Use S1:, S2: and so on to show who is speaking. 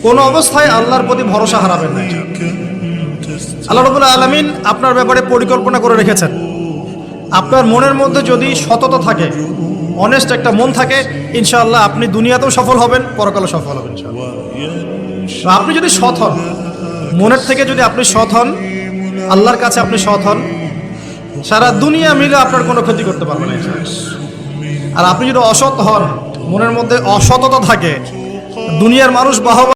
S1: কোনো অবস্থায় আল্লাহর প্রতি ভরসা হারাবেন না। আল্লাহ রাব্বুল আলামিন আপনার ব্যাপারে পরিকল্পনা করে রেখেছেন। আপনার মনের মধ্যে যদি সততা থাকে, অনেস্ট একটা মন থাকে, ইনশাআল্লাহ আপনি দুনিয়াতেও সফল হবেন, পরকালে সফল হবেন ইনশাআল্লাহ। আপনি যদি সৎ হন, মনের থেকে যদি আপনি সৎ হন, আল্লাহর কাছে আপনি সৎ হন, সারা দুনিয়া মিলে আপনার কোনো ক্ষতি করতে পারবে না ইনশাআল্লাহ। আর আপনি যদি অসৎ হন, মনের মধ্যে অসততা থাকে, দুনিয়ার মানুষ বাহবা